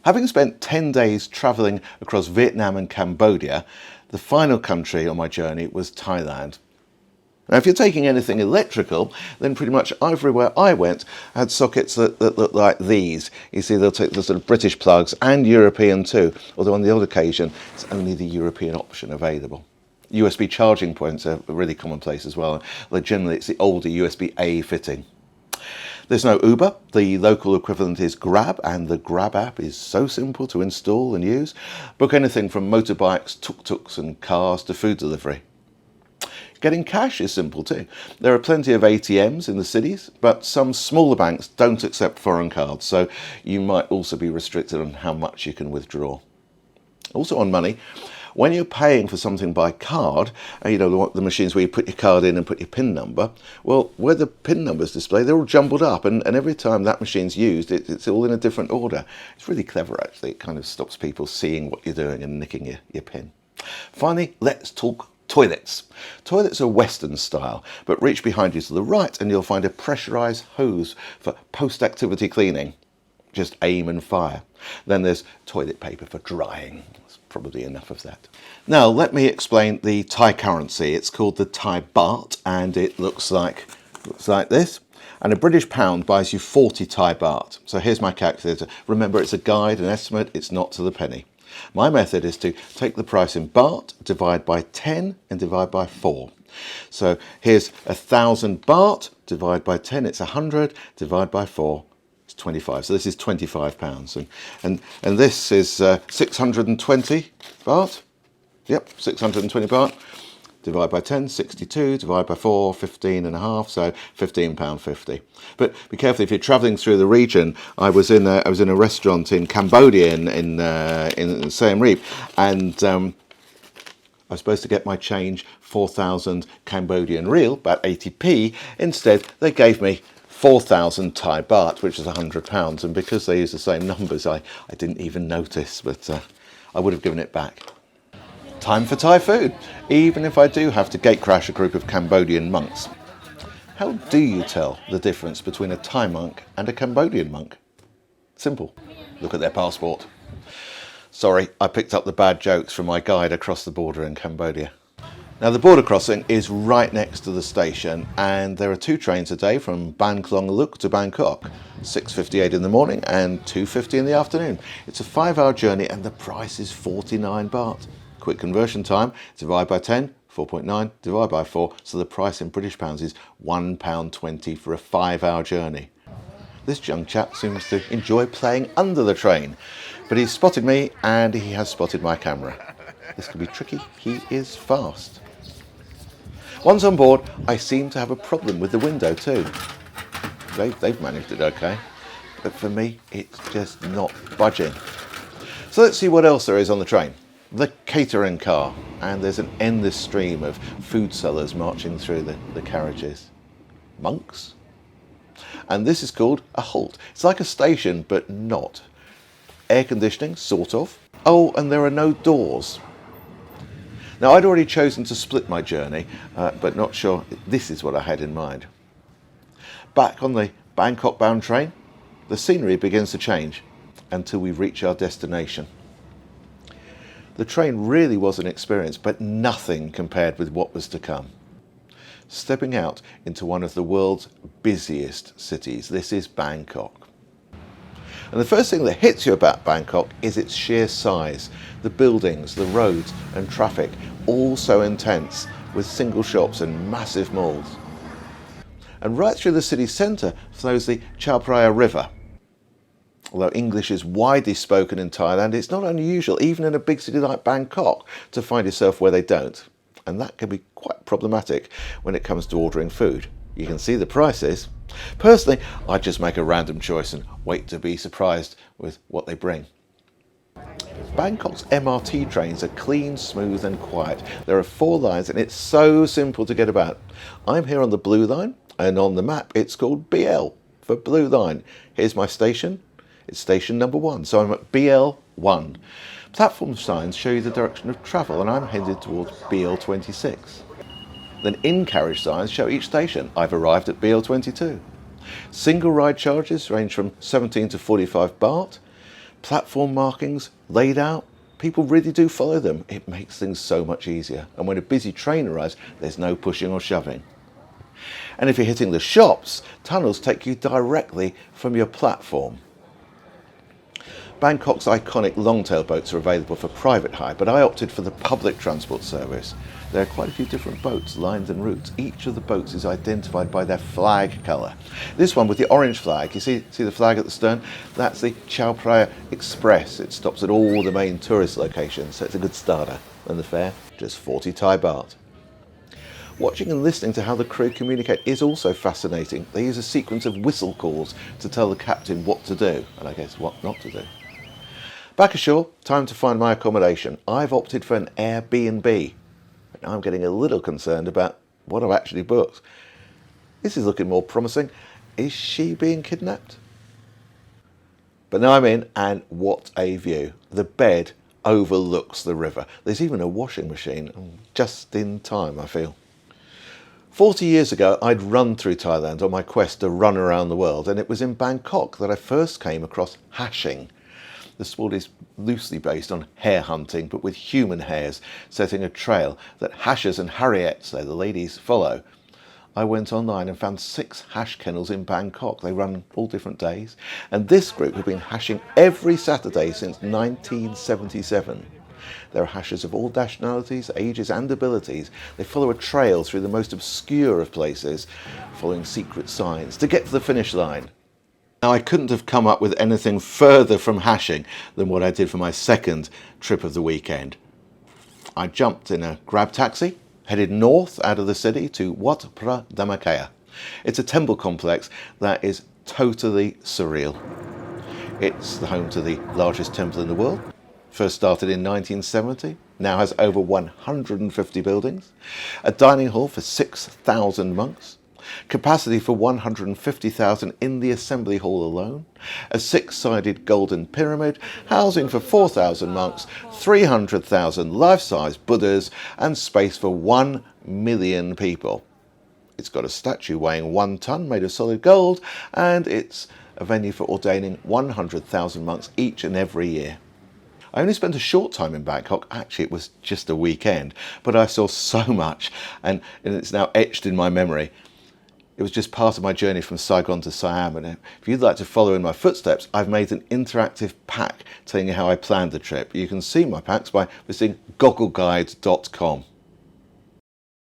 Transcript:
Having spent 10 days travelling across Vietnam and Cambodia, the final country on my journey was Thailand. Now, if you're taking anything electrical, then pretty much everywhere I went had sockets that look like these. You see, they'll take the sort of British plugs and European too, although on the odd occasion, it's only the European option available. USB charging points are really commonplace as well. Like generally, it's the older USB-A fitting. There's no Uber. The local equivalent is Grab, and the Grab app is so simple to install and use. Book anything from motorbikes, tuk-tuks and cars to food delivery. Getting cash is simple too. There are plenty of ATMs in the cities, but some smaller banks don't accept foreign cards, so you might also be restricted on how much you can withdraw. Also on money, when you're paying for something by card, the machines where you put your card in and put your PIN number, well, where the PIN numbers display, they're all jumbled up, and every time that machine's used, it's all in a different order. It's really clever, actually. It kind of stops people seeing what you're doing and nicking your PIN. Finally, let's talk toilets. Toilets are Western style, but reach behind you to the right and you'll find a pressurised hose for post-activity cleaning. Just aim and fire. Then there's toilet paper for drying. That's probably enough of that. Now let me explain the Thai currency. It's called the Thai baht, and it looks like this. And a British pound buys you 40 Thai baht. So here's my calculator. Remember, it's a guide, an estimate, it's not to the penny. My method is to take the price in baht, divide by 10 and divide by 4. So here's 1,000 baht, divide by 10, it's 100, divide by 4, it's 25. So this is £25. And this is 620 baht. Yep, 620 baht. Divide by 10, 62, divide by 4, 15 and a half, so £15.50. But be careful if you're travelling through the region. I was in a restaurant in Cambodia in Siam Reap, and I was supposed to get my change 4,000 Cambodian riel, about 80p. Instead, they gave me 4,000 Thai baht, which is £100, and because they use the same numbers, I didn't even notice, but I would have given it back. Time for Thai food, even if I do have to gatecrash a group of Cambodian monks. How do you tell the difference between a Thai monk and a Cambodian monk? Simple. Look at their passport. Sorry, I picked up the bad jokes from my guide across the border in Cambodia. Now the border crossing is right next to the station, and there are 2 trains a day from Ban Klong Luk to Bangkok, 6:58 in the morning and 2:50 in the afternoon. It's a 5-hour journey and the price is 49 baht. Quick conversion time, divide by 10, 4.9, divide by 4, so the price in British pounds is £1.20 for a 5-hour journey. This young chap seems to enjoy playing under the train, but he's spotted me and he has spotted my camera. This could be tricky, he is fast. Once on board, I seem to have a problem with the window too. They've managed it okay, but for me, it's just not budging. So let's see what else there is on the train. The catering car, and there's an endless stream of food sellers marching through the carriages. Monks? And this is called a halt. It's like a station, but not. Air conditioning, sort of. Oh, and there are no doors. Now, I'd already chosen to split my journey, but not sure this is what I had in mind. Back on the Bangkok-bound train, the scenery begins to change until we reach our destination. The train really was an experience, but nothing compared with what was to come. Stepping out into one of the world's busiest cities, this is Bangkok. And the first thing that hits you about Bangkok is its sheer size. The buildings, the roads and traffic, all so intense, with single shops and massive malls. And right through the city centre flows the Chao Phraya River. Although English is widely spoken in Thailand, it's not unusual, even in a big city like Bangkok, to find yourself where they don't. And that can be quite problematic when it comes to ordering food. You can see the prices. Personally, I just make a random choice and wait to be surprised with what they bring. Bangkok's MRT trains are clean, smooth and quiet. There are 4 lines and it's so simple to get about. I'm here on the Blue Line, and on the map it's called BL for Blue Line. Here's my station. It's station number 1, so I'm at BL1. Platform signs show you the direction of travel, and I'm headed towards BL26. Then in-carriage signs show each station. I've arrived at BL22. Single ride charges range from 17 to 45 baht. Platform markings laid out, people really do follow them. It makes things so much easier. And when a busy train arrives, there's no pushing or shoving. And if you're hitting the shops, tunnels take you directly from your platform. Bangkok's iconic longtail boats are available for private hire, but I opted for the public transport service. There are quite a few different boats, lines and routes. Each of the boats is identified by their flag colour. This one with the orange flag, you see the flag at the stern? That's the Chao Phraya Express. It stops at all the main tourist locations, so it's a good starter. And the fare, just 40 Thai baht. Watching and listening to how the crew communicate is also fascinating. They use a sequence of whistle calls to tell the captain what to do, and I guess what not to do. Back ashore, time to find my accommodation. I've opted for an Airbnb. I'm getting a little concerned about what I've actually booked. This is looking more promising. Is she being kidnapped? But now I'm in, and what a view. The bed overlooks the river. There's even a washing machine, just in time, I feel. 40 years ago, I'd run through Thailand on my quest to run around the world, and it was in Bangkok that I first came across hashing. The sport is loosely based on hare hunting, but with human hares, setting a trail that hashers and harriettes, the ladies, follow. I went online and found 6 hash kennels in Bangkok. They run all different days. And this group have been hashing every Saturday since 1977. There are hashers of all nationalities, ages and abilities. They follow a trail through the most obscure of places, following secret signs, to get to the finish line. Now, I couldn't have come up with anything further from hashing than what I did for my second trip of the weekend. I jumped in a grab taxi, headed north out of the city to Wat Phra Dhammakaya. It's a temple complex that is totally surreal. It's the home to the largest temple in the world. First started in 1970, now has over 150 buildings, a dining hall for 6,000 monks, capacity for 150,000 in the assembly hall alone, a 6-sided golden pyramid, housing for 4,000 monks, 300,000 life-size Buddhas, and space for 1 million people. It's got a statue weighing 1 ton made of solid gold, and it's a venue for ordaining 100,000 monks each and every year. I only spent a short time in Bangkok. Actually, it was just a weekend, but I saw so much, and it's now etched in my memory. It was just part of my journey from Saigon to Siam, and if you'd like to follow in my footsteps, I've made an interactive pack telling you how I planned the trip. You can see my packs by visiting GoldGoggles.com.